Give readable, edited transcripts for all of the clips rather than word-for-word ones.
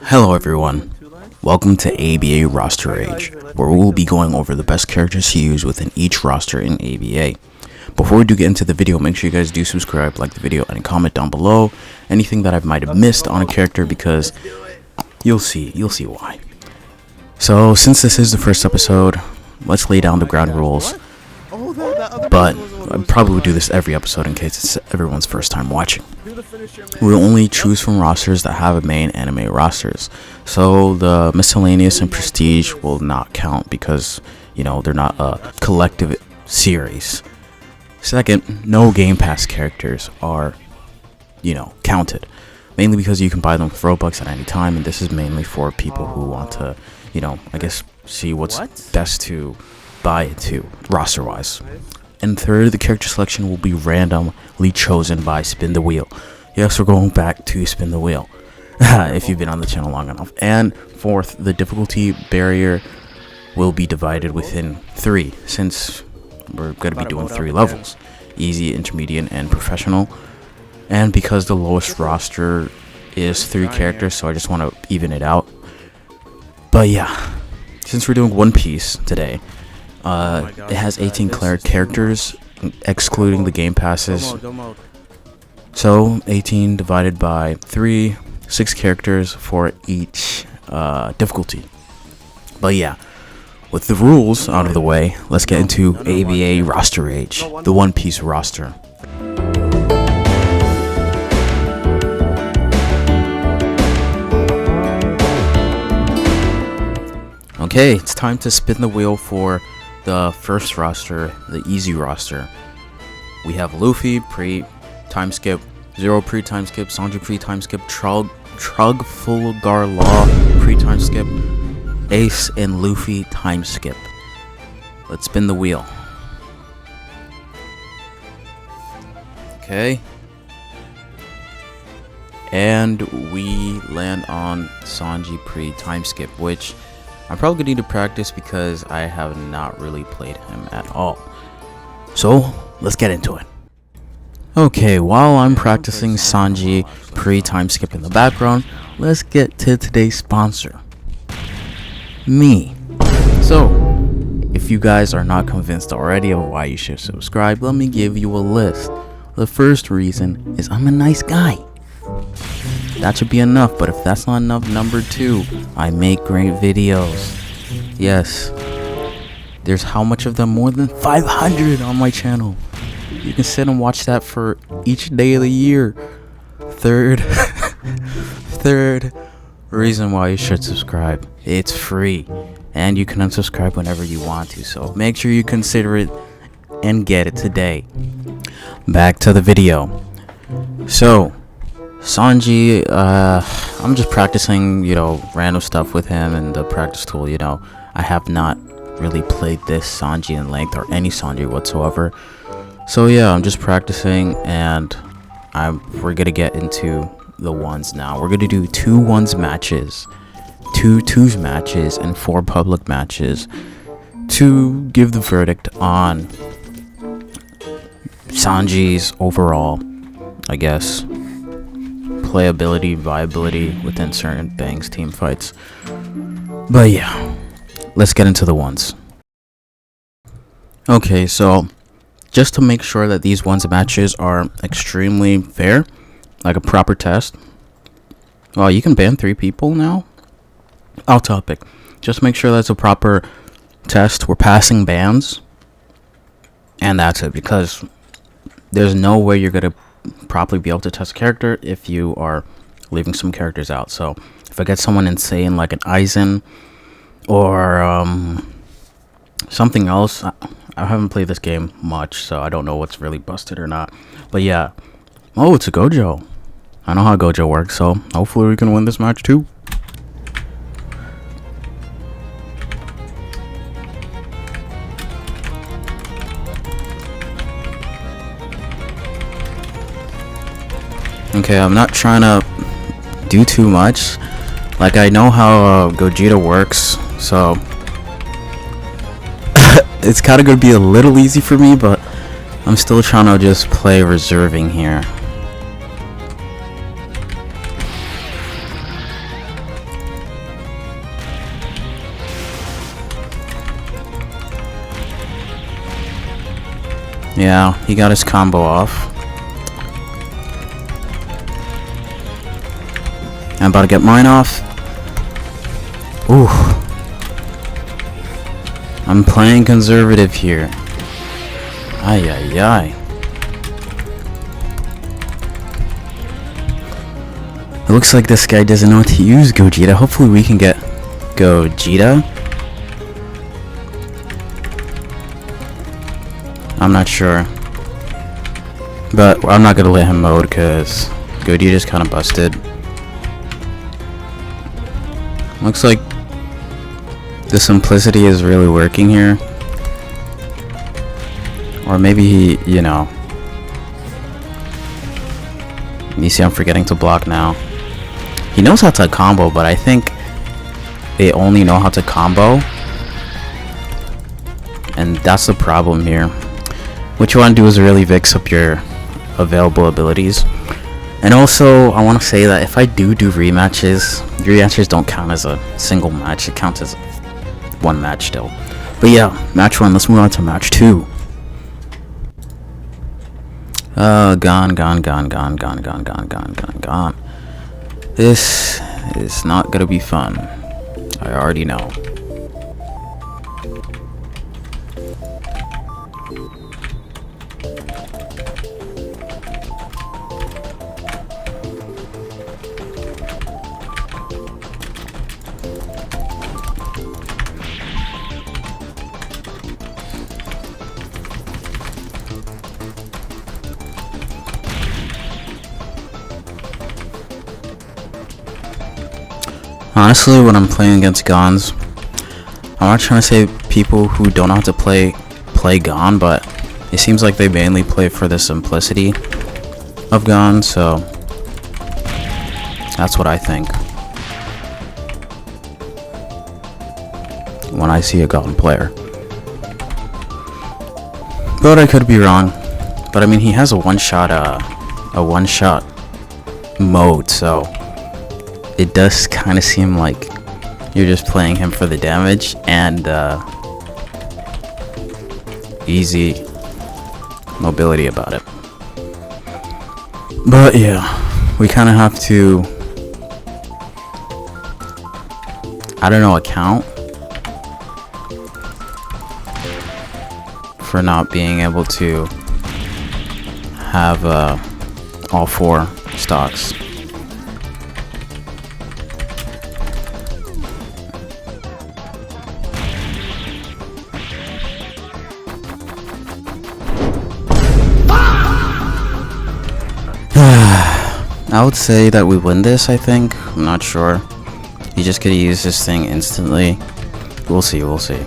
Hello everyone, welcome to ABA Roster Age, where we will be going over the best characters to use within each roster in ABA. Before we do get into the video, make sure you guys do subscribe, like the video, and comment down below anything that I might have missed on a character, because you'll see why. So since this is the first episode, let's lay down the ground rules. But I probably would do this every episode in case it's everyone's first time watching. We'll only choose from rosters that have a main anime rosters. So the miscellaneous and prestige will not count because, you know, they're not a collective series. Second, no Game Pass characters are, counted. Mainly because you can buy them with Robux at any time, and this is mainly for people who want to, see what's best to buy it to, roster-wise. And third, the character selection will be randomly chosen by Spin the Wheel. Yes, we're going back to Spin the Wheel, if you've been on the channel long enough. And fourth, the difficulty barrier will be divided within 3, since we're going to be doing 3 levels. Easy, intermediate, and professional. And because the lowest roster is 3 characters, so I just want to even it out. But yeah, since we're doing One Piece today, it has 18 characters, excluding the game passes. So 18 divided by 3, 6 characters for each difficulty. But yeah, with the rules out of the way, let's get into ABA Roster Age, the One Piece roster. Okay, it's time to spin the wheel for the first roster, the easy roster. We have Luffy pre-time skip, Zero pre-time skip, Sanji pre-time skip, Trugfulgar Law pre-time skip, Ace and Luffy time skip. Let's spin the wheel. Okay. And we land on Sanji pre-time skip, which I'm probably gonna need to practice because I have not really played him at all. So let's get into it. Okay, while I'm practicing Sanji pre-time skip in the background, let's get to today's sponsor, me. So if you guys are not convinced already of why you should subscribe, let me give you a list. The first reason is I'm a nice guy. That should be enough, but if that's not enough, number 2, I make great videos. Yes, there's how much of them? More than 500 on my channel. You can sit and watch that for each day of the year. Third reason why you should subscribe, it's free, and you can unsubscribe whenever you want to, so make sure you consider it and get it today. Back to the video. So Sanji, I'm just practicing, random stuff with him and the practice tool. I have not really played this Sanji in length or any Sanji whatsoever. So yeah, I'm just practicing, and we're gonna get into the ones now. We're gonna do 2 ones matches, 2 twos matches, and 4 public matches to give the verdict on Sanji's overall, I guess, playability, viability within certain Bangs team fights. But yeah, let's get into the ones. Okay, so just to make sure that these ones matches are extremely fair, like a proper test. Well, you can ban 3 people now. Off topic. Just make sure that's a proper test. We're passing bans, and that's it, because there's no way you're gonna properly be able to test a character if you are leaving some characters out. So if I get someone insane like an Aizen or something else, I haven't played this game much, so I don't know what's really busted or not. But yeah, oh, it's a Gojo. I know how Gojo works, so hopefully we can win this match too. Okay, I'm not trying to do too much. Like, I know how Gogeta works, so it's kind of going to be a little easy for me, but I'm still trying to just play reserving here. Yeah, he got his combo off. I'm about to get mine off. Ooh. I'm playing conservative here. Ay, ay, ay. It looks like this guy doesn't know how to use Gogeta. Hopefully we can get Gogeta. I'm not sure. But I'm not gonna let him mode because Gogeta's kind of busted. Looks like the simplicity is really working here. Or maybe he, you know. You see I'm forgetting to block now. He knows how to combo, but I think they only know how to combo. And that's the problem here. What you want to do is really mix up your available abilities. And also, I want to say that if I do rematches, rematches don't count as a single match. It counts as one match still. But yeah, match 1. Let's move on to match 2. Gone. This is not gonna be fun. I already know. Honestly, when I'm playing against Gons, I'm not trying to say people who don't know how to play Gon, but it seems like they mainly play for the simplicity of Gon, so that's what I think when I see a Gon player. But I could be wrong. But I mean, he has a one-shot mode, so it does kind of seem like you're just playing him for the damage and easy mobility about it. But yeah, we kind of have to, I don't know, account for not being able to have all 4 stocks. I would say that we win this, I think. I'm not sure. You just gotta use this thing instantly. We'll see, we'll see.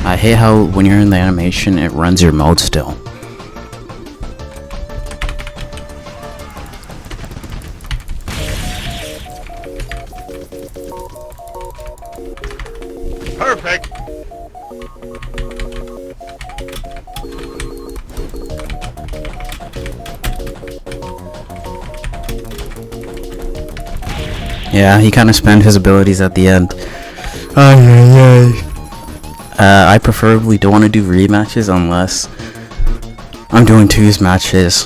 I hate how when you're in the animation, it runs your mode still. Perfect. Yeah, he kind of spent his abilities at the end. I preferably don't want to do rematches unless I'm doing 2s matches,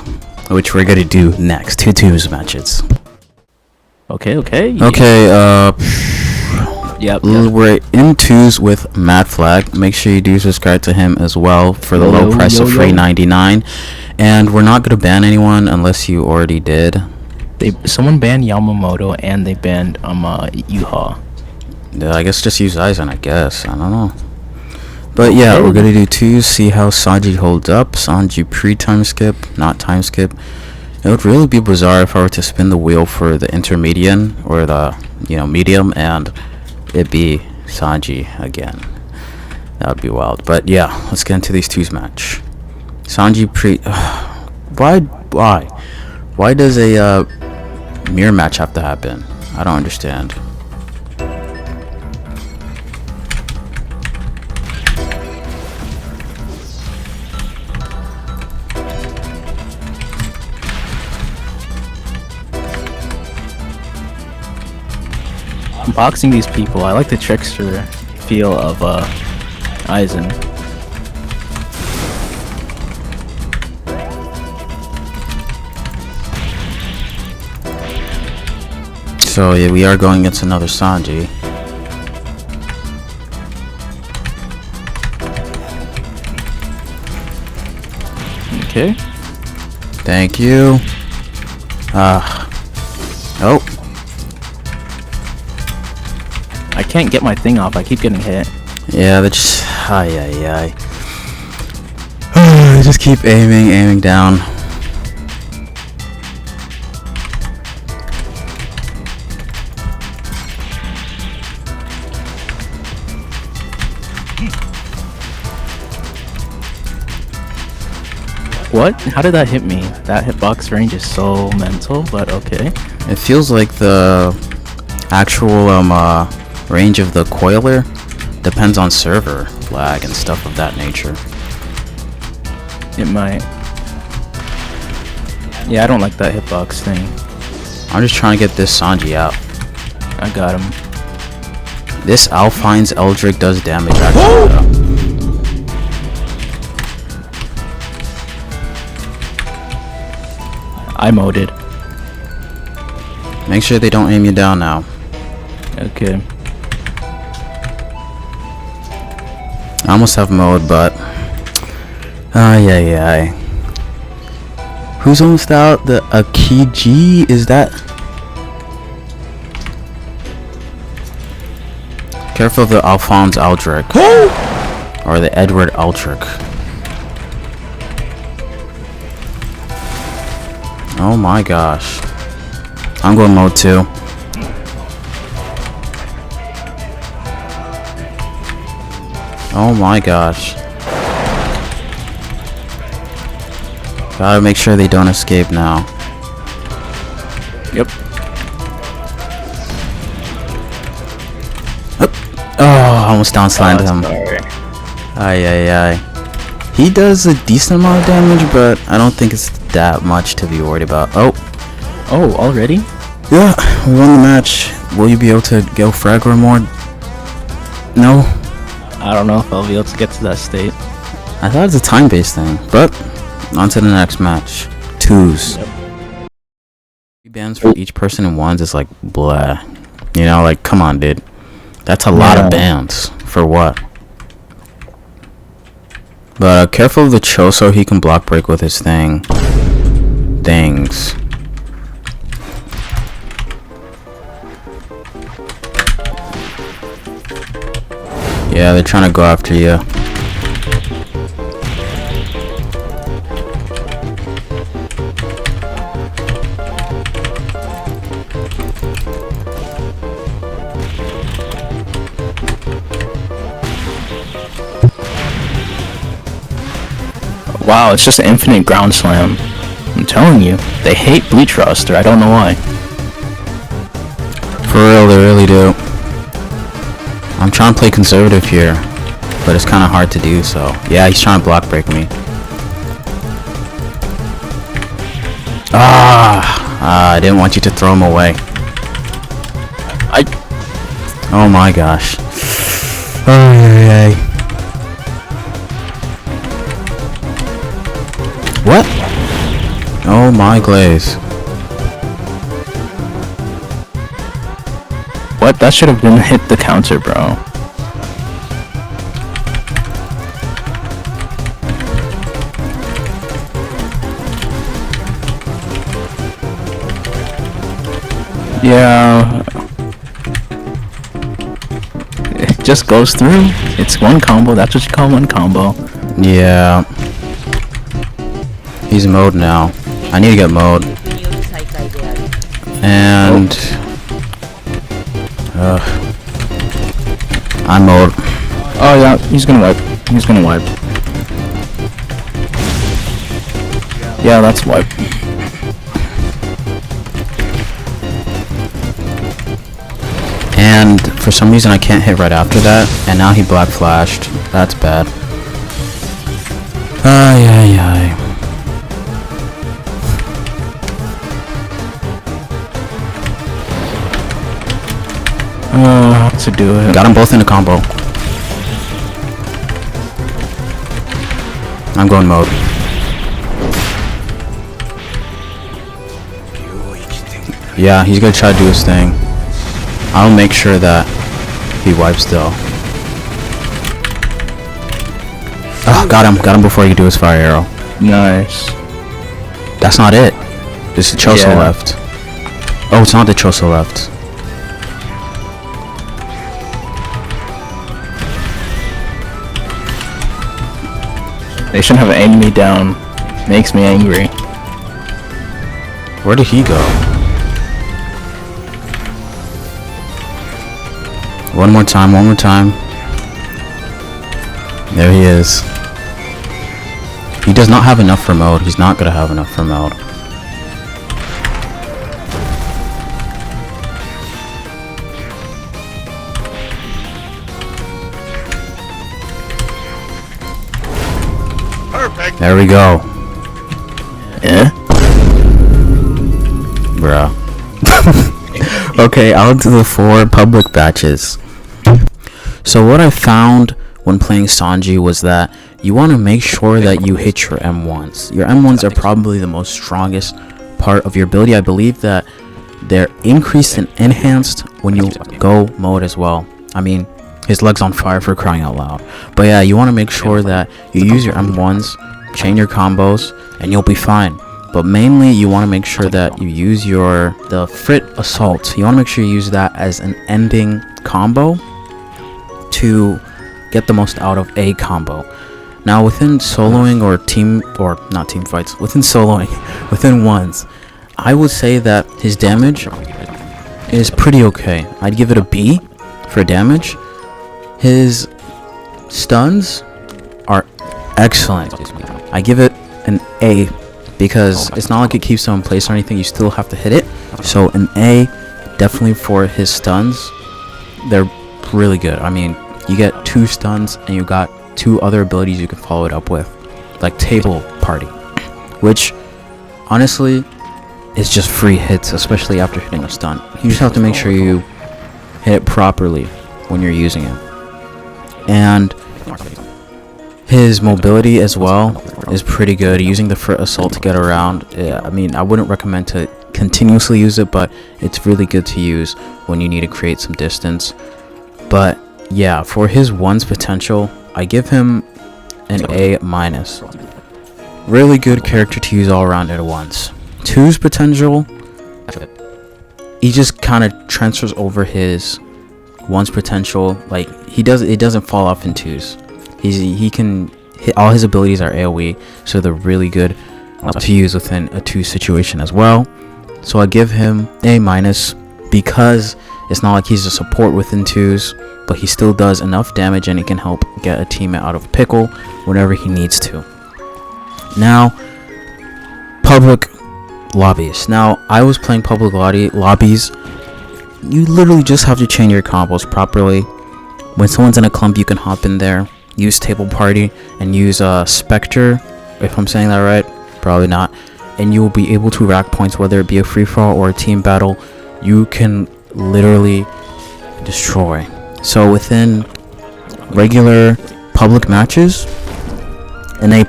which we're gonna do next. 2s matches. Okay. Yep. We're in 2s with Mad Flag. Make sure you do subscribe to him as well for the low price of free 99. And we're not gonna ban anyone unless you already did. Someone banned Yamamoto and they banned Yuha. Yeah, I guess just use Aizen, I guess. I don't know. But yeah, we're gonna do 2s, see how Sanji holds up. Sanji pre-time skip, not time skip. It would really be bizarre if I were to spin the wheel for the intermediate or the medium and it be Sanji again. That would be wild. But yeah, let's get into these 2s match. Sanji pre why does a mirror match have to happen? I don't understand. boxing these people. I like the trickster feel of Aizen. So yeah, we are going against another Sanji. Okay. Thank you. Oh. I can't get my thing off. I keep getting hit. Yeah, they just They just keep aiming down. What? How did that hit me? That hitbox range is so mental, but okay. It feels like the actual range of the coiler depends on server lag and stuff of that nature. It might. Yeah, I don't like that hitbox thing. I'm just trying to get this Sanji out. I got him. This Alphine's Eldrick does damage actually though. I moded. Make sure they don't aim you down now. Okay. I almost have mode, but who's almost out? The Akiji, is that? Careful of the Alphonse Aldrich. Or the Edward Aldrich. Oh my gosh. I'm going mode 2. Oh my gosh. Gotta make sure they don't escape now. Yep. Oh, almost downslined him. Sorry. Ay. He does a decent amount of damage, but I don't think it's that much to be worried about. Oh, Already? yeah, we won the match. Will you be able to go frag more? No? I don't know if I'll be able to get to that state. I thought it was a time-based thing, but on to the next match. 2s. Yep. 3 bans for each person in 1s is like, blah. You know, like, come on, dude. That's a lot of bans. For what? But careful of the Choso, he can block break with his things. Yeah, they're trying to go after you. Wow, it's just an infinite ground slam. I'm telling you, they hate Bleach roster. I don't know why. For real, they really do. I'm trying to play conservative here, but it's kind of hard to do so. Yeah, he's trying to block break me. I didn't want you to throw him away. Oh my gosh. What? Oh my glaze. What? That should have been hit the counter, bro. Yeah. It just goes through. It's one combo. That's what you call one combo. Yeah. He's mode now. I need to get mode. And I'm mode. Oh yeah, he's gonna wipe. He's gonna wipe. Yeah, that's wipe. And for some reason I can't hit right after that, and now he black flashed. That's bad. Ay. to do it. Got them both in a combo. I'm going mode. Yeah, he's gonna try to do his thing. I'll make sure that he wipes though. Oh, got him before he could do his fire arrow. Nice. That's not it. There's the Choso left. Oh, it's not the Choso left. They shouldn't have aimed me down. Makes me angry. Where did he go? One more time. There he is. He does not have enough for mode. He's not gonna have enough for mode. Perfect. There we go. Yeah? Bruh. Okay, on to the 4 public batches. So what I found when playing Sanji was that you want to make sure that you hit your M1s. Your M1s are probably the most strongest part of your ability. I believe that they're increased and enhanced when you go mode as well. I mean, his leg's on fire for crying out loud. But yeah, you want to make sure that you use your M1s, chain your combos, and you'll be fine. But mainly you want to make sure that you use the Frit Assault. You want to make sure you use that as an ending combo to get the most out of a combo. Now within soloing not team fights, within soloing, within ones, I would say that his damage is pretty okay. I'd give it a B for damage. His stuns are excellent. I give it an A because it's not like it keeps him in place or anything. You still have to hit it. So an A definitely for his stuns. They're really good. I mean, you get 2 stuns and you got 2 other abilities you can follow it up with, like Table Party, which honestly is just free hits, especially after hitting a stun. You just have to make sure you hit it properly when you're using it. And his mobility as well is pretty good. Using the Frit Assault to get around, I mean, I wouldn't recommend to continuously use it, but it's really good to use when you need to create some distance. But yeah, for his one's potential, I give him an A-. Really good character to use all around at once. 2's potential, he just kind of transfers over his 1's potential. Like it doesn't fall off in 2's. He can hit, all his abilities are AoE, so they're really good to use within a 2 situation as well. So I give him A- because it's not like he's a support within 2's, but he still does enough damage and he can help get a teammate out of pickle whenever he needs to. Now, public lobbies. Now, I was playing public lobbies. You literally just have to chain your combos properly. When someone's in a clump, you can hop in there, use Table Party, and use Spectre, if I'm saying that right. Probably not. And you will be able to rack points, whether it be a free-for-all or a team battle. You can literally destroy. So within regular public matches, an A+.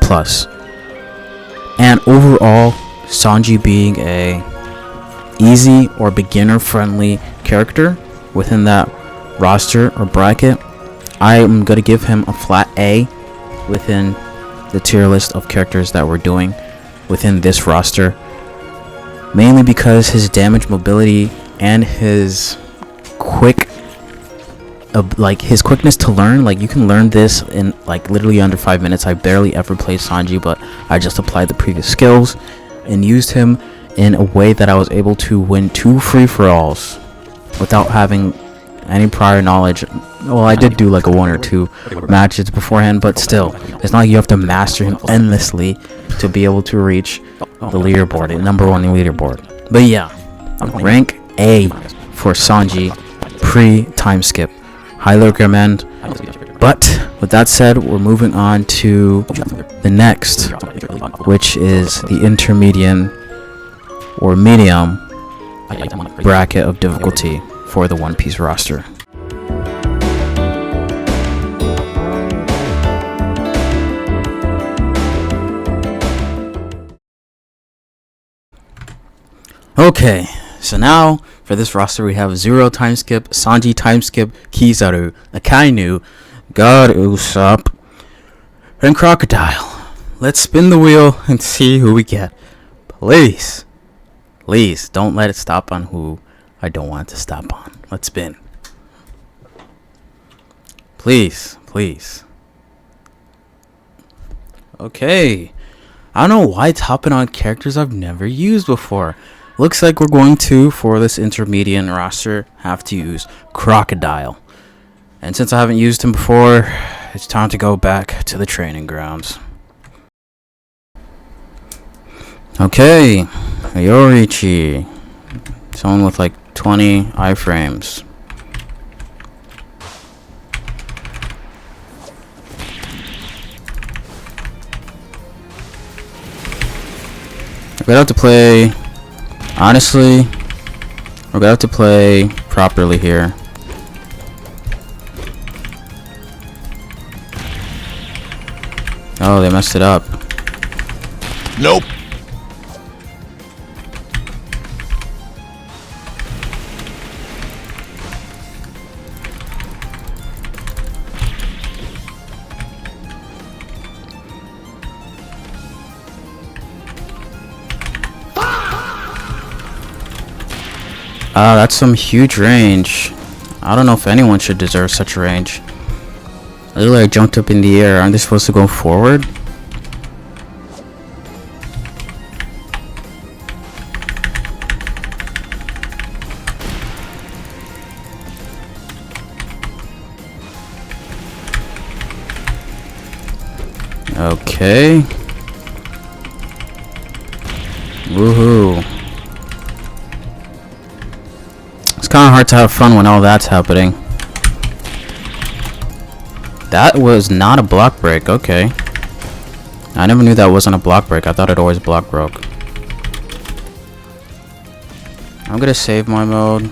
And overall, Sanji being a easy or beginner friendly character within that roster or bracket, I am going to give him a flat A within the tier list of characters that we're doing within this roster, mainly because his damage, mobility, and his his quickness to learn. Like, you can learn this in like literally under 5 minutes. I barely ever played Sanji, but I just applied the previous skills and used him in a way that I was able to win 2 free-for-alls without having any prior knowledge. Well, I did do like a 1 or 2 matches beforehand, but still, it's not like you have to master him endlessly to be able to reach the leaderboard, the #1 leaderboard. But yeah, rank A for Sanji pre-time skip. Highly recommend. But with that said, we're moving on to the next, which is the intermediate or medium bracket of difficulty for the One Piece roster. Okay, so now for this roster we have Zero time skip, Sanji time skip, Kizaru, Akainu, God Usopp, and Crocodile. Let's spin the wheel and see who we get. Please, please don't let it stop on who I don't want it to stop on. Let's spin. Please, please. Okay. I don't know why it's hopping on characters I've never used before. Looks like we're going to, for this intermediate roster, have to use Crocodile. And since I haven't used him before, it's time to go back to the training grounds. Okay, Yorichi. Someone with like 20 iframes. We're gonna have to play, honestly, we're gonna have to play properly here. Oh, they messed it up. Nope. That's some huge range. I don't know if anyone should deserve such a range. Literally, I jumped up in the air. Aren't they supposed to go forward? Okay. Woohoo. It's kind of hard to have fun when all that's happening. That was not a block break. Okay. I never knew that wasn't a block break. I thought it always block broke. I'm gonna save my mode.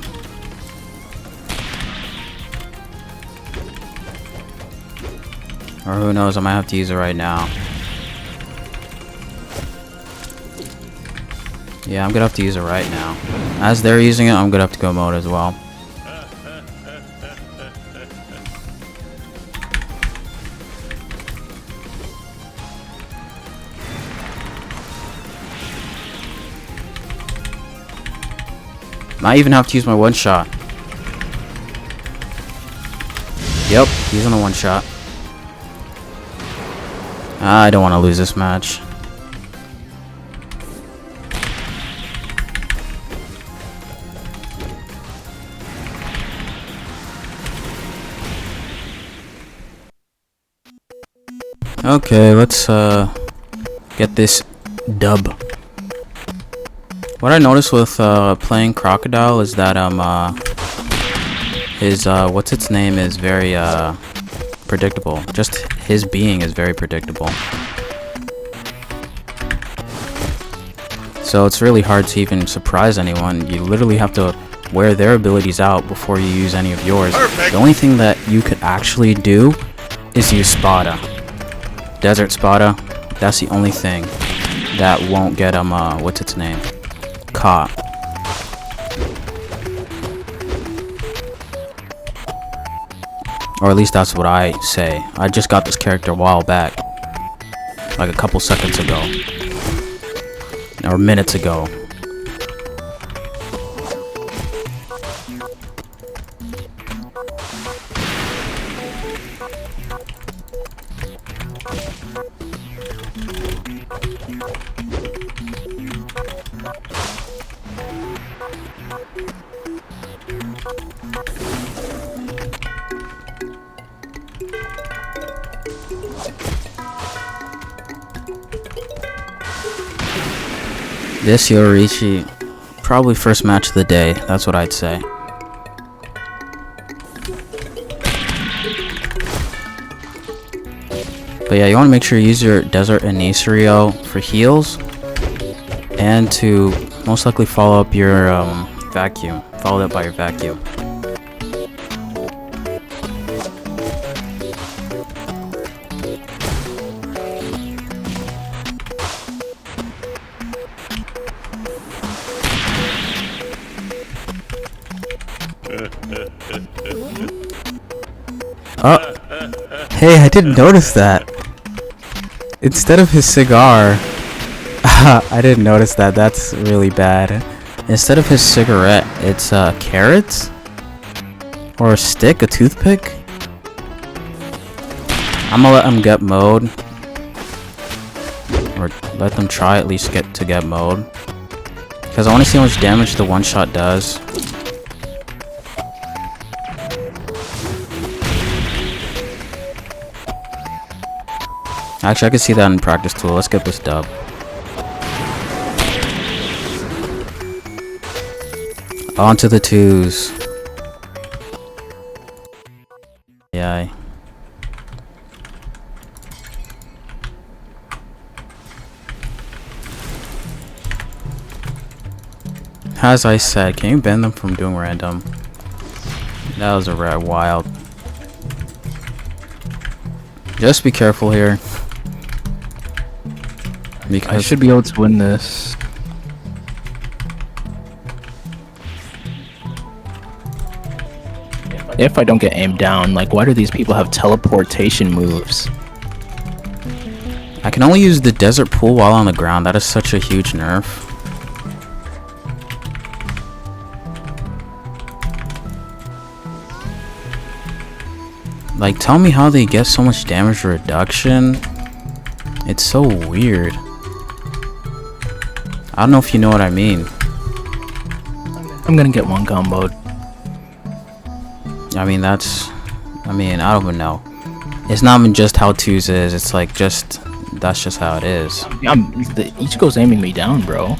Or who knows, I might have to use it right now. Yeah, I'm gonna have to use it right now. As they're using it, I'm gonna have to go mode as well. Might even have to use my one shot. Yep, using a one shot. I don't want to lose this match. Okay, let's get this dub. What I noticed with playing Crocodile is that his what's its name is very predictable. Just his being is very predictable. So it's really hard to even surprise anyone. You literally have to wear their abilities out before you use any of yours. Perfect. The only thing that you could actually do is use Spada. Desert Spada. That's the only thing that won't get what's its name? Caught. Or at least that's what I say. I just got this character a while back. Like a couple seconds ago. Or minutes ago. This Yorichi, probably first match of the day. That's what I'd say. But yeah, you want to make sure you use your Desert Inicerio for heals. And to most likely follow up your vacuum. Follow that by your vacuum. Hey, I didn't notice that. Instead of his cigar, I didn't notice that. That's really bad. Instead of his cigarette, it's carrots or a stick, a toothpick. I'm gonna let him get mode, or let them try at least get mode, because I want to see how much damage the one shot does. Actually, I can see that in practice tool. Let's get this dub. On to the twos. Yeah. As I said, can you ban them from doing random? That was a wild. Just be careful here. Because I should be able to win this. If I don't get aimed down, like, why do these people have teleportation moves? I can only use the desert pool while on the ground. That is such a huge nerf. Like, tell me how they get so much damage reduction. It's so weird. I don't know if you know what I mean. I'm gonna get one comboed. I mean, I don't even know. It's not even just how twos is. It's like that's just how it is. Ichigo's aiming me down, bro.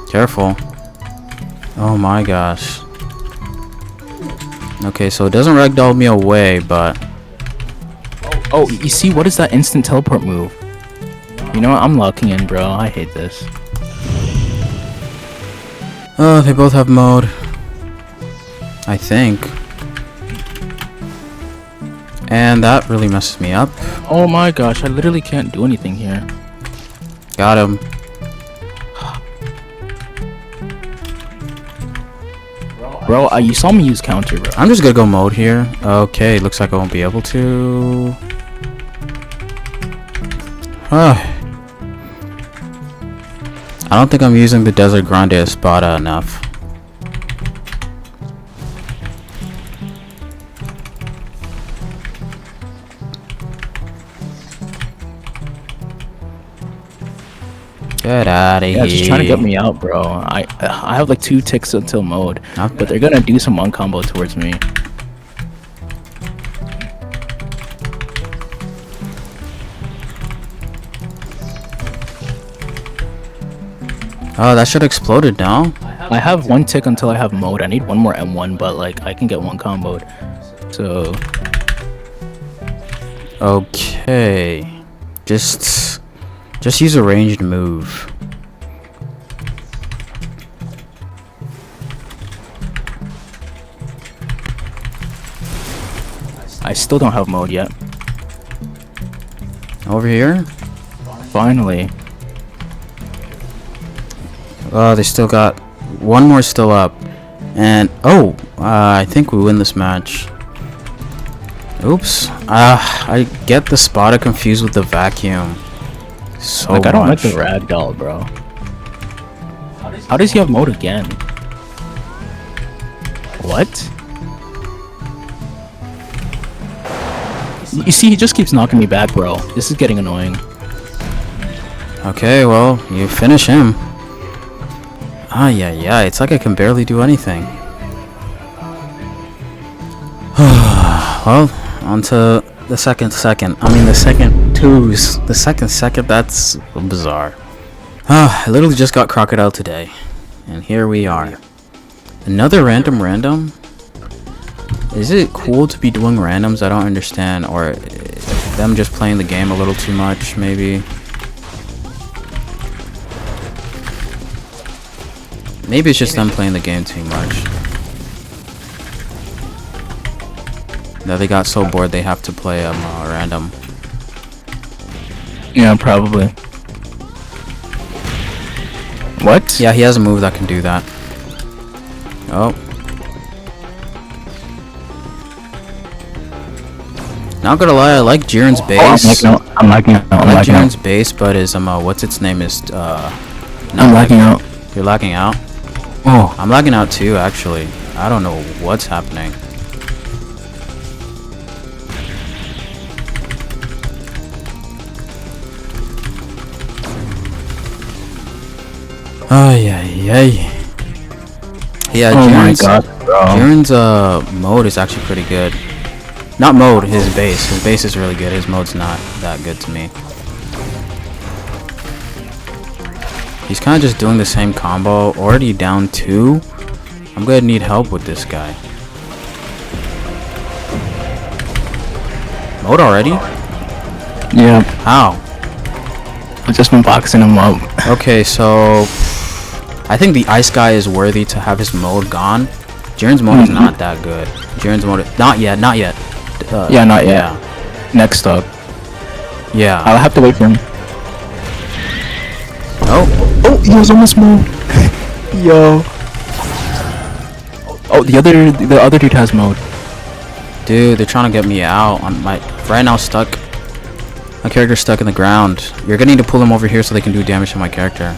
Careful. Oh my gosh. Okay, so it doesn't ragdoll me away, but... Oh, you see, what is that instant teleport move? You know what? I'm locking in, bro. I hate this. Oh, they both have mode. I think. And that really messes me up. Oh my gosh, I literally can't do anything here. Got him. Bro, you saw me use counter, bro. I'm just gonna go mode here. Okay, looks like I won't be able to. I don't think I'm using the Desert Grande Espada enough. Get out of here. Yeah, just trying to get me out, bro. I have like 2 ticks until mode, but they're gonna do some one combo towards me. Oh, that should have exploded now. I have 1 tick until I have mode. I need 1 more M1, but like I can get 1 comboed. So okay, just use a ranged move. I still don't have mode yet. Over here. Finally. Oh, they still got 1 more still up, and I think we win this match. Oops. I get the spotter confused with the vacuum. So like, I don't like much. the ragdoll, bro. How does he have mode again? What? You see, he just keeps knocking me back, bro. This is getting annoying. Okay, well, you finish him. Yeah, it's like I can barely do anything. Well, on to the second, twos. The second, that's bizarre. I literally just got Crocodile today, and here we are. Another random? Is it cool to be doing randoms? I don't understand, or them just playing the game a little too much, maybe? Maybe it's just them playing the game too much. That they got so bored they have to play random. Yeah, probably. What? Yeah, he has a move that can do that. Oh. Not gonna lie, I like Jiren's base. I'm lagging out. I like Jiren's base, but his what's its name is I'm lagging out. You're lagging out? Oh, I'm lagging out too, actually. I don't know what's happening. Ay, ay, ay. Yeah, oh my Jiren's, god, bro. Jiren's mode is actually pretty good. Not mode, his base. His base is really good. His mode's not that good to me. He's kind of just doing the same combo. Already down 2. I'm gonna need help with this guy. Mode already? Yeah, How? I've just been boxing him up. Okay, so I think the ice guy is worthy to have his mode gone. Jiren's mode is not that good. Jiren's mode, not yet. Yeah, not yet. Yeah. Next up. Yeah. I'll have to wait for him. Oh, he was almost moved. Yo. Oh, the other dude has mode. dude, they're trying to get me out. I'm right now stuck. My character's stuck in the ground. You're gonna need to pull them over here so they can do damage to my character.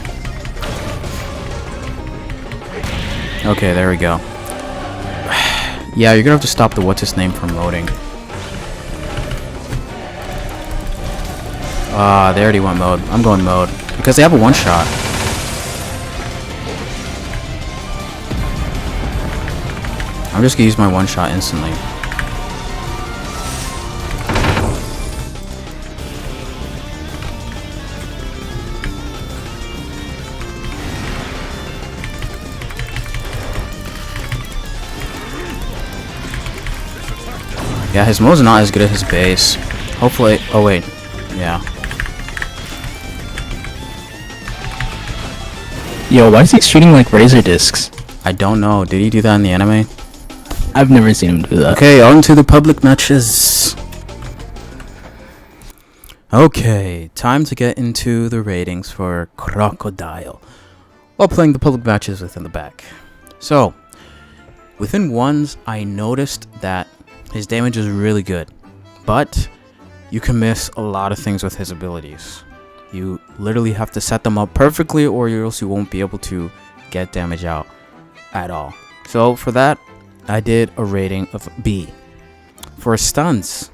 Okay, there we go. Yeah, you're gonna have to stop the what's his name from loading. They already went mode. I'm going mode because they have a one shot. I'm just gonna use my one shot instantly. Yeah, his mode's not as good as his base. Hopefully. Oh wait. Yeah. Yo, why is he shooting like razor discs? I don't know. Did he do that in the anime? I've never seen him do that. Okay, on to the public matches. Okay, time to get into the ratings for Crocodile while playing the public matches within the back. So, within ones, I noticed that his damage is really good, but you can miss a lot of things with his abilities. You literally have to set them up perfectly or else you won't be able to get damage out at all. So for that, I did a rating of B. For his stuns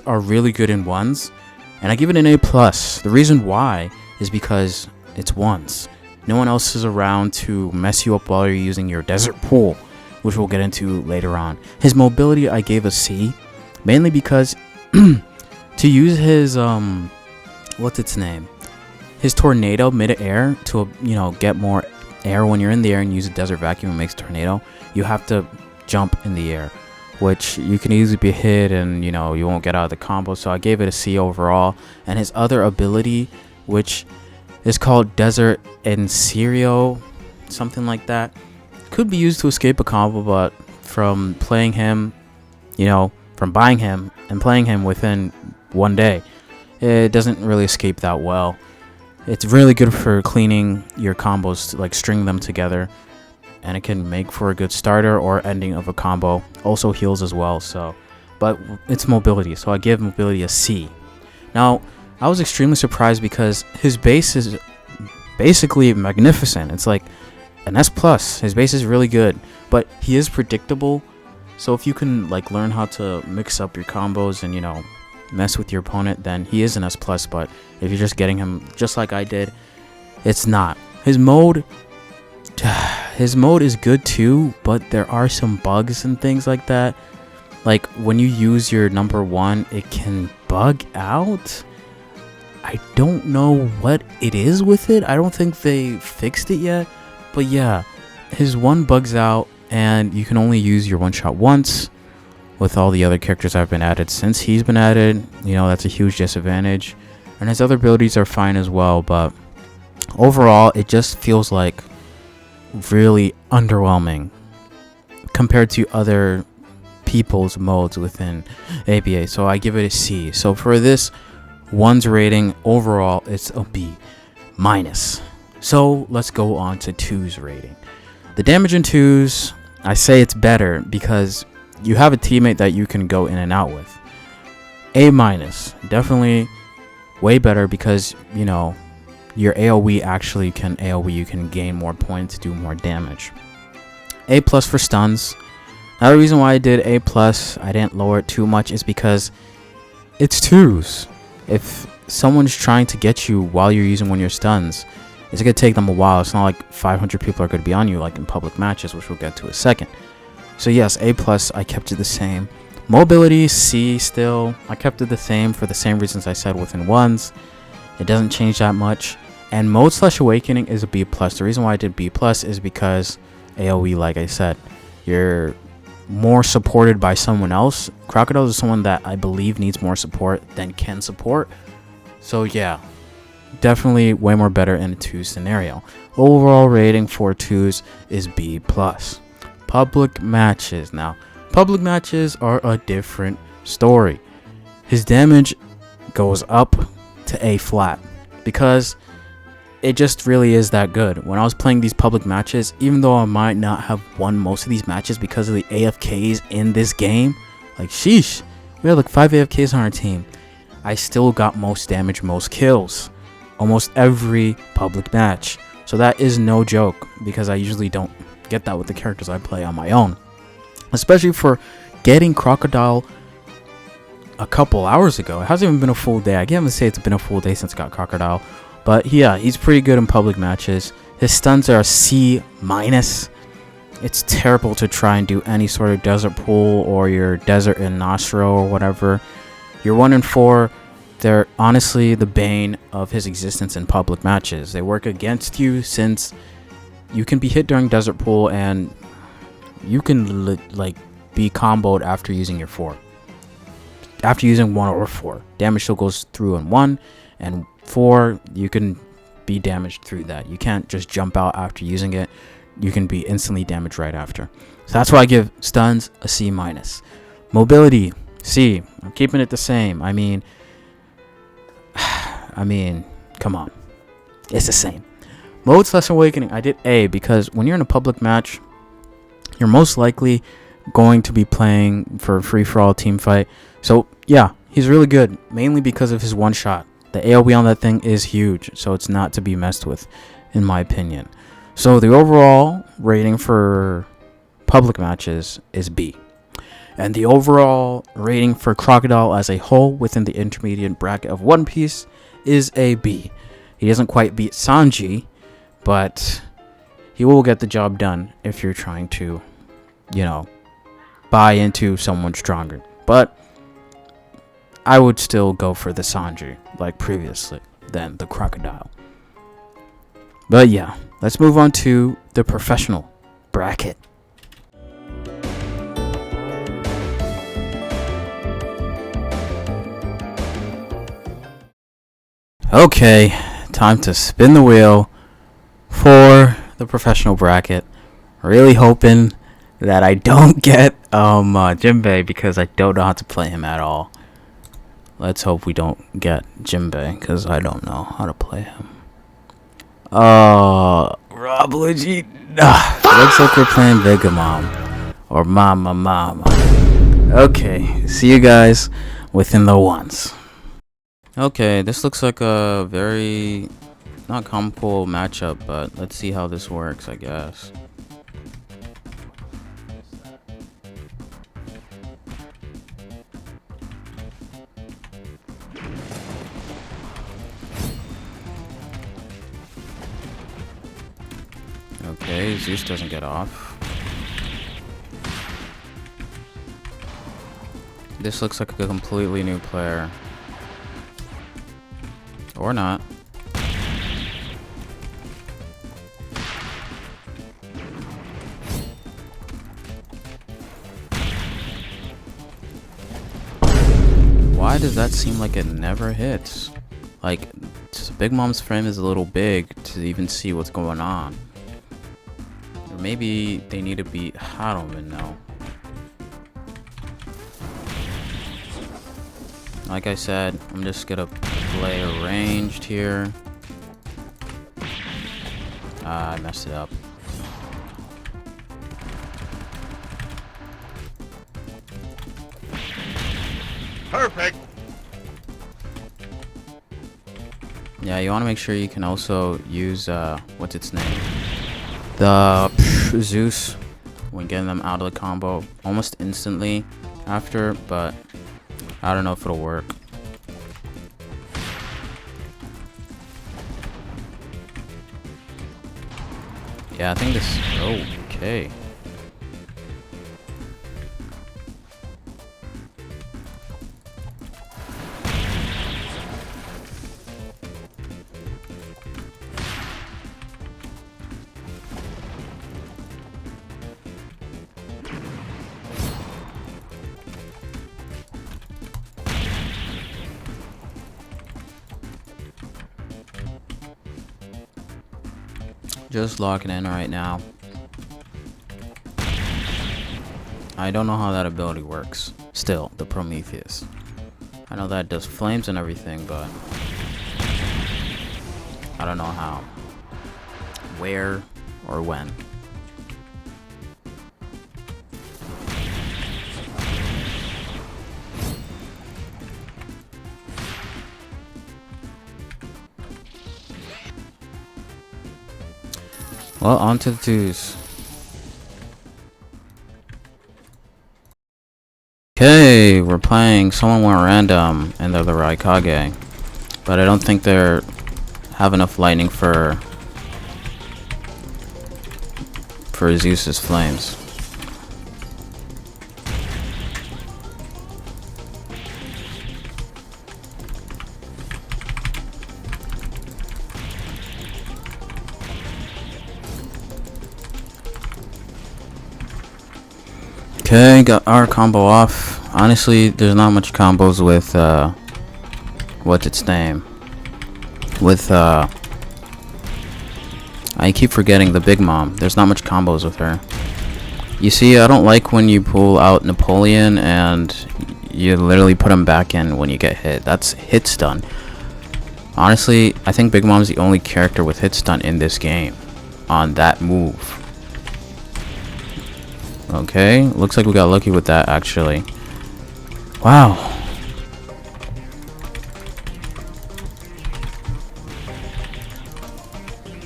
are really good in ones, and I give it an A+. The reason why is because it's ones. No one else is around to mess you up while you're using your desert pool, which we'll get into later on. His mobility, I gave a C, mainly because to use his what's its name? His tornado mid-air to, get more air when you're in the air and use a desert vacuum and makes tornado, you have to jump in the air, which you can easily be hit and, you won't get out of the combo. So I gave it a C overall. And his other ability, which is called Desert Inserio, something like that, could be used to escape a combo, but from playing him, from buying him and playing him within one day, it doesn't really escape that well. It's really good for cleaning your combos, like string them together, and it can make for a good starter or ending of a combo. Also heals as well, but it's mobility, so I give mobility a C. Now, I was extremely surprised because his base is basically magnificent. It's like an S+. His base is really good, but he is predictable. So if you can learn how to mix up your combos and mess with your opponent, then he is an S+. But if you're just getting him just like I did, it's not. His mode is good too, but there are some bugs and things like that. Like when you use your number 1, it can bug out. I don't know what it is with it. I don't think they fixed it yet. But yeah, his 1 bugs out and you can only use your one shot once. With all the other characters that have been added since he's been added, that's a huge disadvantage. And his other abilities are fine as well, but overall it just feels like really underwhelming compared to other people's modes within ABA. So I give it a C. So for this one's rating overall, it's a B-. So let's go on to 2's rating. The damage in 2s, I say it's better because you have a teammate that you can go in and out with. A-, definitely way better because, you know, your AoE actually can AoE, you can gain more points, do more damage. A+ for stuns. Another reason why I did A+, I didn't lower it too much, is because it's 2s. If someone's trying to get you while you're using one of your stuns, it's going to take them a while. It's not like 500 people are going to be on you like in public matches, which we'll get to in a second. So yes, A+, I kept it the same. Mobility, C still. I kept it the same for the same reasons I said within 1s. It doesn't change that much. And Mode/Awakening is a B+. The reason why I did B+ is because AoE, like I said, you're more supported by someone else. Crocodile is someone that I believe needs more support than can support. So yeah, definitely way more better in a 2 scenario. Overall rating for 2s is B+. Public matches. Now, public matches are a different story. His damage goes up to A flat because it just really is that good. When I was playing these public matches, even though I might not have won most of these matches because of the AFKs in this game, like sheesh, we had like 5 AFKs on our team, I still got most damage, most kills, almost every public match. So that is no joke because I usually don't get that with the characters I play on my own. Especially for getting Crocodile a couple hours ago. It hasn't even been a full day. I can't even say it's been a full day since I got Crocodile. But yeah, he's pretty good in public matches. His stuns are a C-. It's terrible to try and do any sort of desert pool or your desert in Nostro or whatever. Your 1 and 4, they're honestly the bane of his existence in public matches. They work against you since you can be hit during desert pool and you can like be comboed after using your 4. After using 1 or 4, damage still goes through in 1, and 4, you can be damaged through that. You can't just jump out after using it. You can be instantly damaged right after. So that's why I give stuns a C-. Mobility, C. I'm keeping it the same. I mean, come on. It's the same. Mode/Awakening, I did A because when you're in a public match, you're most likely going to be playing for a free-for-all team fight. So yeah, he's really good, mainly because of his one shot. The AoE on that thing is huge, so it's not to be messed with, in my opinion. So the overall rating for public matches is B. And the overall rating for Crocodile as a whole within the intermediate bracket of One Piece is a B. He doesn't quite beat Sanji, but he will get the job done if you're trying to, you know, buy into someone stronger. But I would still go for the Sanji, like previously, than the Crocodile. But yeah, let's move on to the professional bracket. Okay, time to spin the wheel for the professional bracket. Really hoping that I don't get Jinbei because I don't know how to play him at all. Let's hope we don't get Jinbei because I don't know how to play him. Rob Luigi. Looks like we're playing Vegamon or Mama. Okay, see you guys within the ones. Okay, this looks like a very not comical matchup, but let's see how this works, I guess. Okay, Zeus doesn't get off. This looks like a completely new player. Or not. Why does that seem like it never hits? Like, Big Mom's frame is a little big to even see what's going on. Or maybe they need to be... I don't even know. Like I said, I'm just gonna play arranged here. I messed it up. Perfect. Yeah, you want to make sure you can also use, what's its name? The Zeus when getting them out of the combo almost instantly after, but I don't know if it'll work. Yeah, I think this... Okay. Just locking in right now. I don't know how that ability works. Still, the Prometheus. I know that does flames and everything, but I don't know how, where, or when. Well, on to the twos. Okay, we're playing someone more random, and they're the Raikage. But I don't think they're have enough lightning for Zeus's flames. Okay, got our combo off. Honestly, there's not much combos with what's its name? With I keep forgetting the Big Mom. There's not much combos with her. You see, I don't like when you pull out Napoleon and you literally put him back in when you get hit. That's hit stun. Honestly, I think Big Mom's the only character with hit stun in this game on that move. Okay, looks like we got lucky with that, actually. Wow.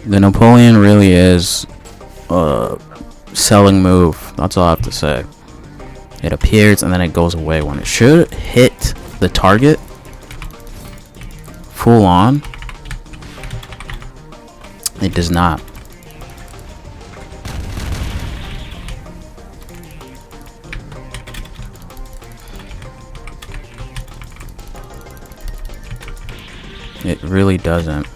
The Napoleon really is a selling move. That's all I have to say. It appears and then it goes away when it should hit the target full on. It does not. It really doesn't.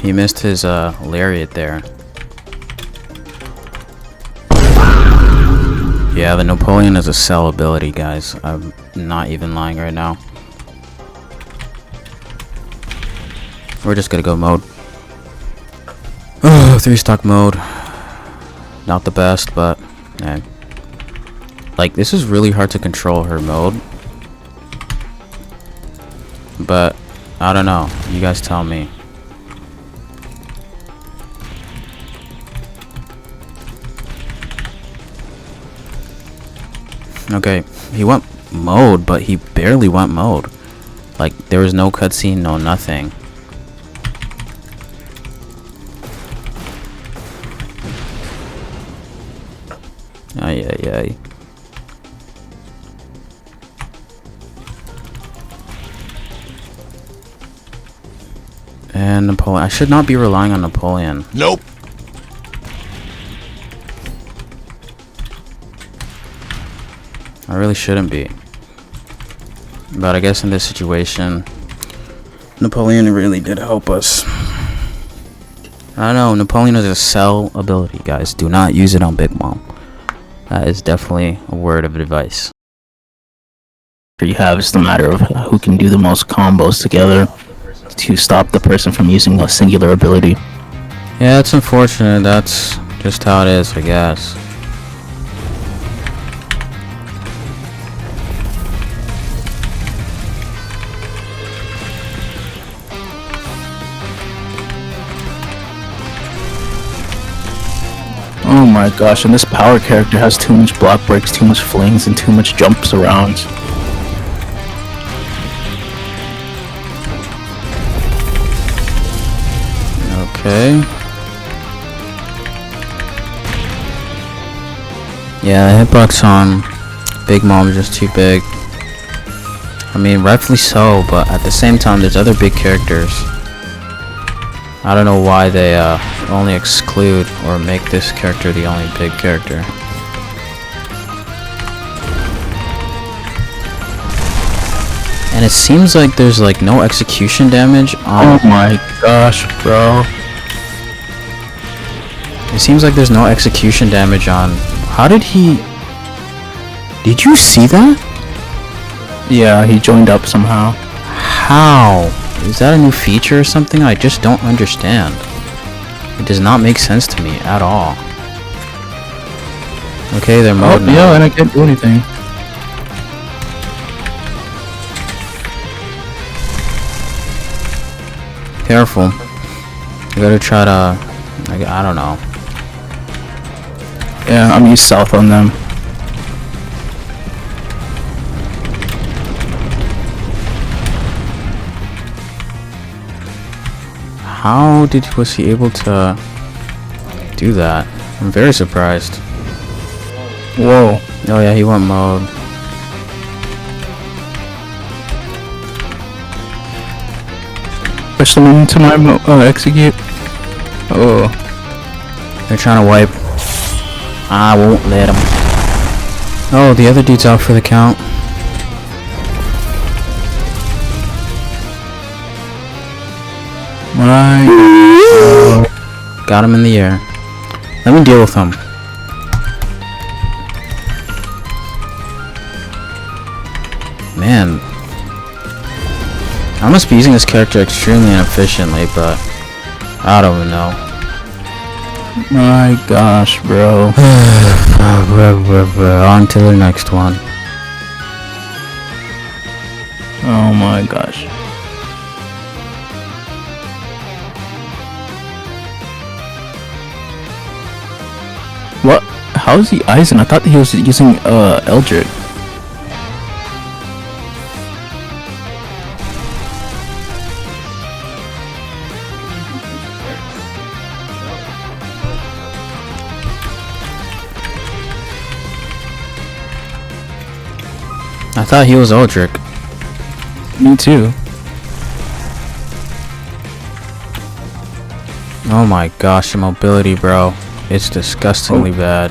He missed his lariat there. Yeah, the Napoleon is a sell ability, guys. I'm not even lying right now. We're just gonna go mode. Oh, 3-stock mode. Not the best, but eh. Like, this is really hard to control her mode. But I don't know. You guys tell me. Okay, he went mode, but he barely went mode. Like, there was no cutscene, no nothing. Ay, ay, ay. And Napoleon. I should not be relying on Napoleon. Nope. I really shouldn't be. But I guess in this situation, Napoleon really did help us. I don't know, Napoleon is a sell ability, guys. Do not use it on Big Mom. That is definitely a word of advice. You have is the matter of who can do the most combos together to stop the person from using a singular ability. Yeah, it's unfortunate. That's just how it is, I guess. Oh my gosh, and this power character has too much block breaks, too much flings, and too much jumps around. Okay. Yeah, the hitbox on Big Mom is just too big. I mean, rightfully so, but at the same time, there's other big characters. I don't know why they only exclude or make this character the only big character. And it seems like there's like no execution damage on... Oh my gosh, bro. It seems like there's no execution damage on... How did he... Did you see that? Yeah, he joined up somehow. How? Is that a new feature or something? I just don't understand. It does not make sense to me at all. Okay, they're mode now. Yeah, and I can't do anything. Careful. You gotta try to... I don't know. Yeah, I'm used south on them. How was he able to do that? I'm very surprised. Whoa. Oh yeah, he went mode. Push them into my execute. Oh. They're trying to wipe. I won't let him. Oh, the other dude's out for the count. Right. Got him in the air. Let me deal with him. Man. I must be using this character extremely inefficiently, but I don't even know. My gosh, bro. On to the next one. Oh my gosh. What? How is he Aizen? I thought he was using Eldritch. I thought he was Eldritch. Me too. Oh my gosh, the mobility, bro. It's disgustingly bad.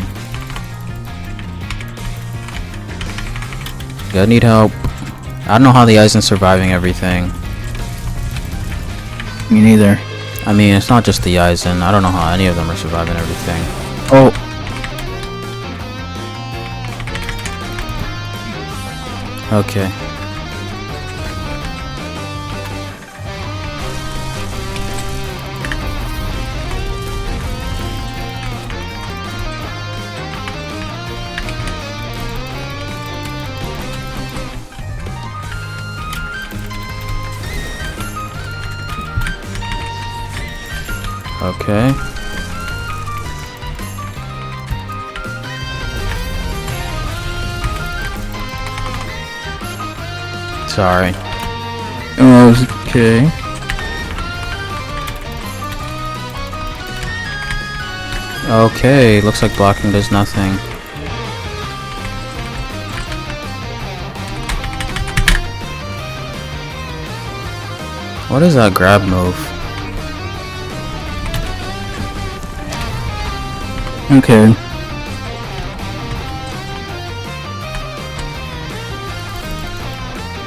Gotta need help. I don't know how the Aizen's surviving everything. Me neither. I mean, it's not just the Aizen. I don't know how any of them are surviving everything. Oh. Okay. Okay. Sorry. Oh, okay. Okay, looks like blocking does nothing. What is that grab move? Okay.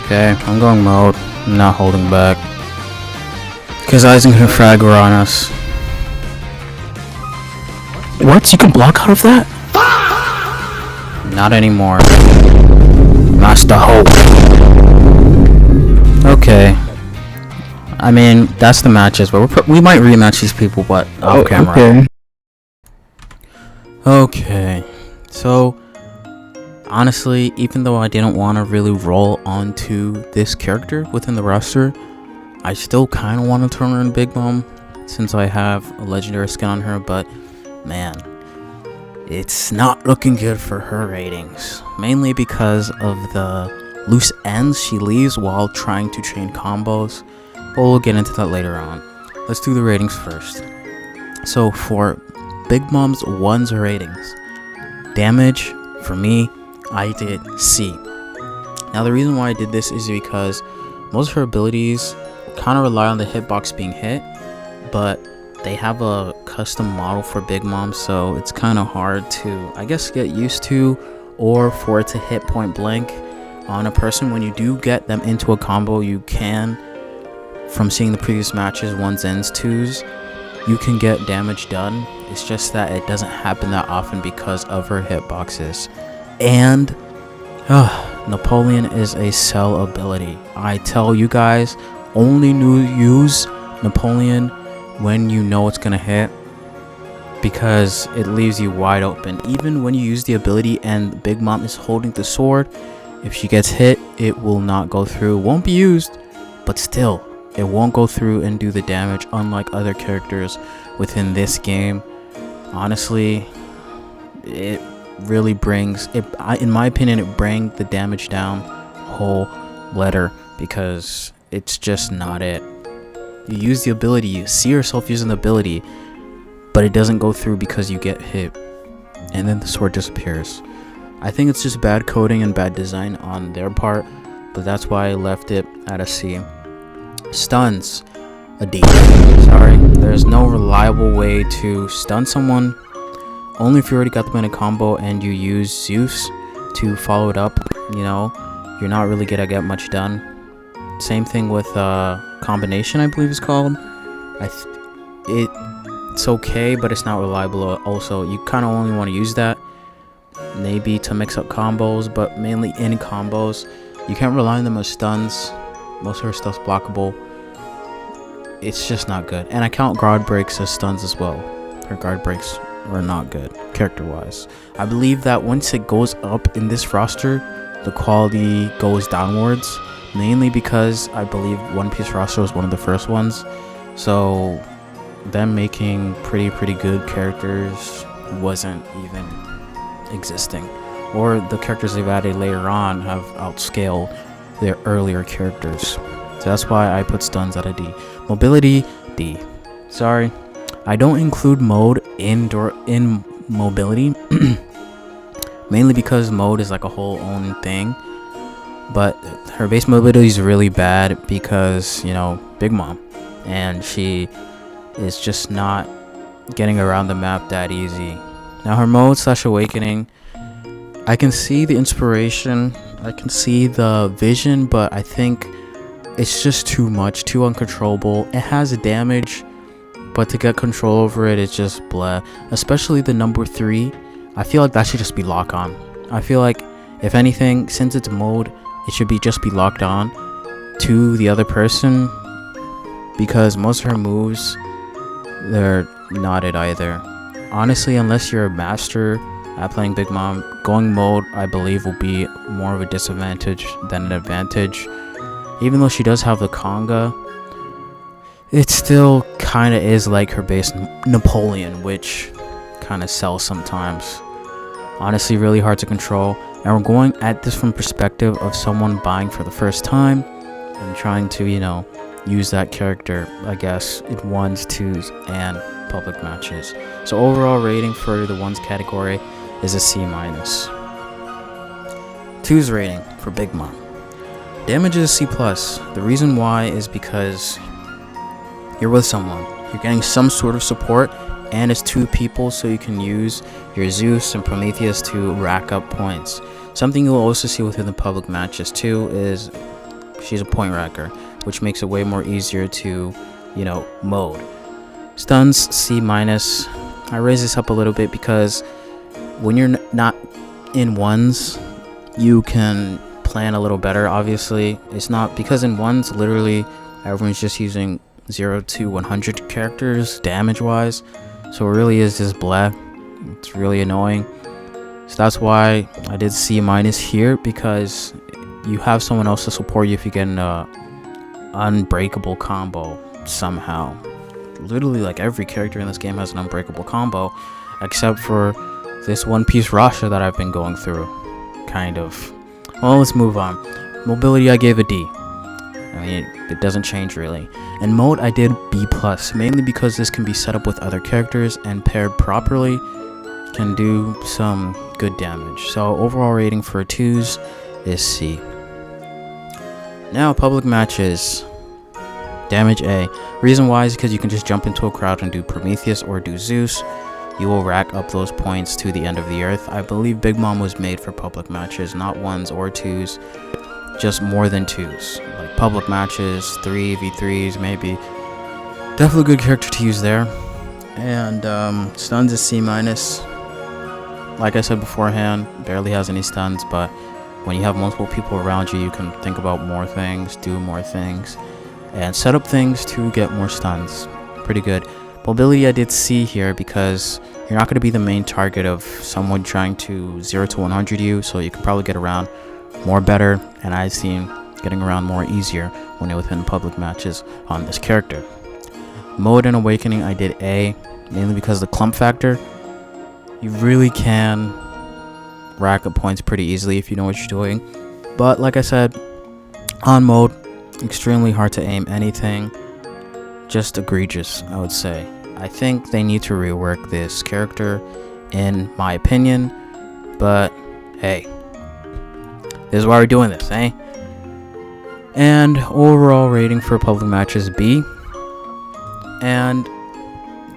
Okay, I'm going mode. I'm not holding back. Because Aizen can fragger on us. What? You can block out of that? Not anymore. Master Hope. Okay. I mean, that's the matches, but we might rematch these people, but off camera. Okay. Okay. So, honestly, even though I didn't want to really roll onto this character within the roster, I still kind of want to turn her in Big Mom since I have a legendary skin on her, but man, it's not looking good for her ratings, mainly because of the loose ends she leaves while trying to chain combos, but we'll get into that later on. Let's do the ratings first. So for Big Mom's 1's ratings, damage, for me, I did C. Now the reason why I did this is because most of her abilities kind of rely on the hitbox being hit, but they have a custom model for Big Mom, so it's kind of hard to, I guess, get used to, or for it to hit point blank on a person. When you do get them into a combo, you can, from seeing the previous matches, 1s and 2s, you can get damage done. It's just that it doesn't happen that often because of her hitboxes. And Napoleon is a sell ability. I tell you guys, only use Napoleon when you know it's gonna hit, because it leaves you wide open. Even when you use the ability and Big Mom is holding the sword, if she gets hit, it will not go through. Won't be used, but still, it won't go through and do the damage, unlike other characters within this game. Honestly, it really brings it, in my opinion, it brings the damage down whole letter, because it's just not it. You use the ability, you see yourself using the ability, but it doesn't go through because you get hit, and then the sword disappears. I think it's just bad coding and bad design on their part, but that's why I left it at a C. Stuns, a D. Sorry, there's no reliable way to stun someone. Only if you already got them in a combo and you use Zeus to follow it up, you know, you're not really gonna get much done. Same thing with combination, I believe it's called. It's okay, but it's not reliable. Also, you kind of only want to use that maybe to mix up combos, but mainly in combos. You can't rely on them as stuns. Most of her stuff's blockable. It's just not good. And I count guard breaks as stuns as well. Her guard breaks are not good character wise. I believe that once it goes up in this roster, the quality goes downwards, mainly because I believe One Piece roster was one of the first ones, so them making pretty good characters wasn't even existing, or the characters they've added later on have outscaled their earlier characters. So that's why I put stuns at a D. Mobility, D. Sorry, I don't include mode in mobility mainly because mode is like a whole own thing, but her base mobility is really bad because, you know, Big Mom, and she is just not getting around the map that easy. Now her mode / awakening, I can see the inspiration, I can see the vision, but I think it's just too much, too uncontrollable. It has damage, but to get control over it, it's just blah. Especially the number 3, I feel like that should just be lock on. I feel like, if anything, since it's mode, it should just be locked on to the other person, because most of her moves, they're not it either. Honestly, unless you're a master at playing Big Mom, going mode, I believe, will be more of a disadvantage than an advantage. Even though she does have the conga, it still kind of is like her base Napoleon, which kind of sells sometimes. Honestly, really hard to control, and we're going at this from perspective of someone buying for the first time and trying to, you know, use that character, I guess, in 1s, 2s, and public matches. So overall rating for the 1s category is a C-. 2s rating for Big Mom, damage is a C+. The reason why is because you're with someone, you're getting some sort of support, and it's 2 people, so you can use your Zeus and Prometheus to rack up points. Something you'll also see within the public matches too is she's a point racker, which makes it way more easier to, you know, mode. Stuns, C-. I raise this up a little bit because when you're not in 1s, you can plan a little better. Obviously, it's not, because in 1s, literally everyone's just using 0 to 100 characters damage wise, so it really is just blah. It's really annoying. So that's why I did C- here, because you have someone else to support you if you get an unbreakable combo somehow. Literally, like, every character in this game has an unbreakable combo, except for this One Piece roster that I've been going through, kind of. Well, let's move on. Mobility, I gave a D. I mean, it doesn't change really. And mode, I did B+, mainly because this can be set up with other characters and paired properly can do some good damage. So overall rating for 2s is C. Now, public matches. Damage A. Reason why is because you can just jump into a crowd and do Prometheus or do Zeus. You will rack up those points to the end of the earth. I believe Big Mom was made for public matches, not 1s or 2s, just more than 2s. Like public matches, 3v3s, maybe. Definitely a good character to use there. And stuns is C-. Like I said beforehand, barely has any stuns, but when you have multiple people around you, you can think about more things, do more things, and set up things to get more stuns. Pretty good. Mobility, I did C here because you're not going to be the main target of someone trying to 0 to 100 you, so you can probably get around more better, and I've seen getting around more easier when you're within public matches on this character. Mode and Awakening, I did A, mainly because of the clump factor. You really can rack up points pretty easily if you know what you're doing, but like I said, on mode, extremely hard to aim anything, just egregious, I would say. I think they need to rework this character, in my opinion, but hey, this is why we're doing this, eh? And overall rating for public matches, B. And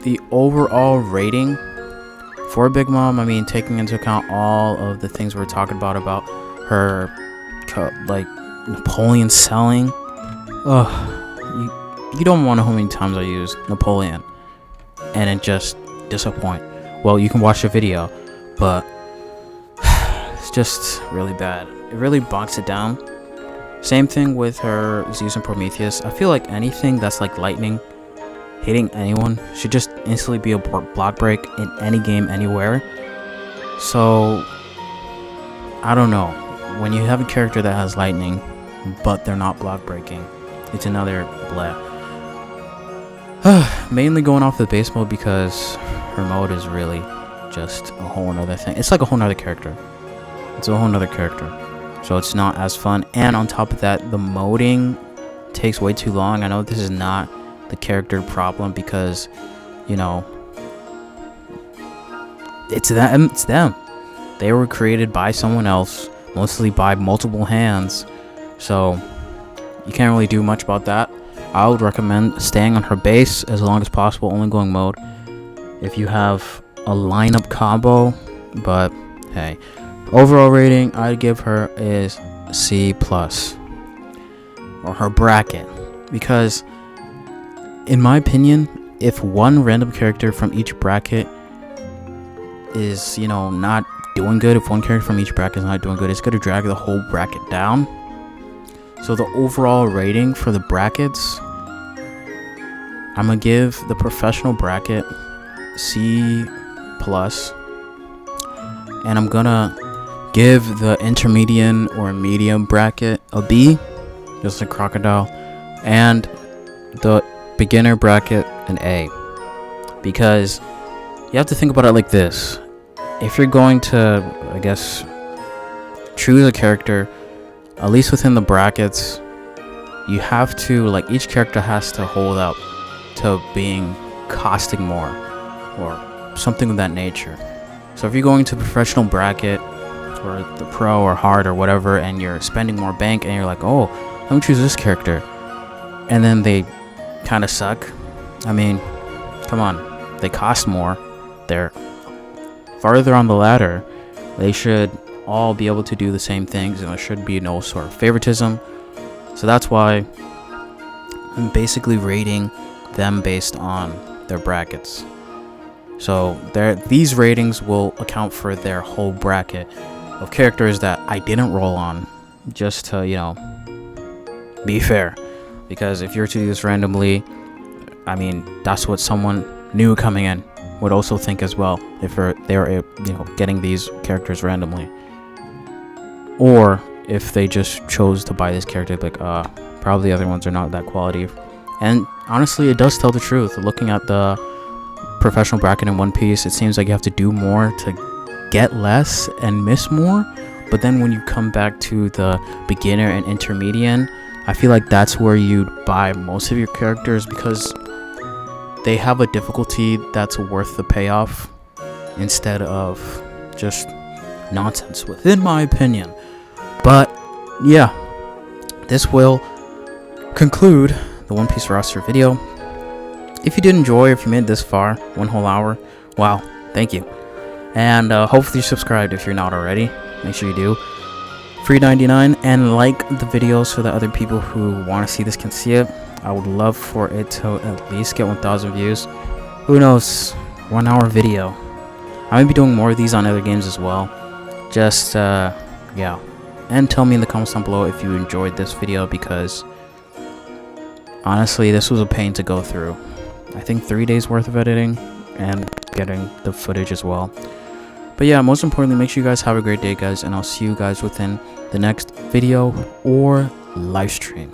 the overall rating for Big Mom, I mean, taking into account all of the things we're talking about her, like, Napoleon selling. You don't want to know how many times I use Napoleon and it just disappoint. Well, you can watch the video, but it's just really bad. It really bogs it down. Same thing with her Zeus and Prometheus. I feel like anything that's like lightning hitting anyone should just instantly be a block break in any game anywhere. So I don't know, when you have a character that has lightning but they're not block breaking, it's another bleh. Mainly going off the base mode because her mode is really just a whole nother thing. It's like a whole nother character. It's a whole nother character. So it's not as fun. And on top of that, the moding takes way too long. I know this is not the character problem because, you know, it's them. They were created by someone else, mostly by multiple hands. So you can't really do much about that. I would recommend staying on her base as long as possible, only going mode if you have a lineup combo. But hey, overall rating I'd give her is C+, or her bracket, because in my opinion, if one random character from each bracket is, you know, not doing good, if one character from each bracket is not doing good, it's going to drag the whole bracket down. So the overall rating for the brackets, I'm going to give the professional bracket C+, and I'm going to give the intermediate or medium bracket a B, just a crocodile, and the beginner bracket an A, because you have to think about it like this. If you're going to, I guess, choose a character, at least within the brackets, you have to, like, each character has to hold up to being costing more or something of that nature. So if you're going to professional bracket or the pro or hard or whatever, and you're spending more bank and you're like, oh, let me choose this character, and then they kind of suck, I mean, come on, they cost more, they're farther on the ladder, they should all be able to do the same things, and there should be no sort of favoritism. So that's why I'm basically rating them based on their brackets. So these ratings will account for their whole bracket of characters that I didn't roll on, just to, you know, be fair. Because if you're to do this randomly, I mean, that's what someone new coming in would also think as well, if they were, you know, getting these characters randomly. Or if they just chose to buy this character, like, probably the other ones are not that quality. And honestly, it does tell the truth. Looking at the professional bracket in One Piece, it seems like you have to do more to get less and miss more, but then when you come back to the beginner and intermediate, I feel like that's where you'd buy most of your characters, because they have a difficulty that's worth the payoff instead of just nonsense, within my opinion. But yeah, this will conclude the One Piece roster video. If you did enjoy, if you made it this far, 1 whole hour, wow, thank you. And hopefully you're subscribed if you're not already. Make sure you do. Free 99, and like the video so that other people who want to see this can see it. I would love for it to at least get 1,000 views. Who knows? 1 hour video. I might be doing more of these on other games as well. Just yeah. And tell me in the comments down below if you enjoyed this video, because honestly, this was a pain to go through. I think 3 days worth of editing and getting the footage as well. But yeah, most importantly, make sure you guys have a great day, guys, and I'll see you guys within the next video or live stream.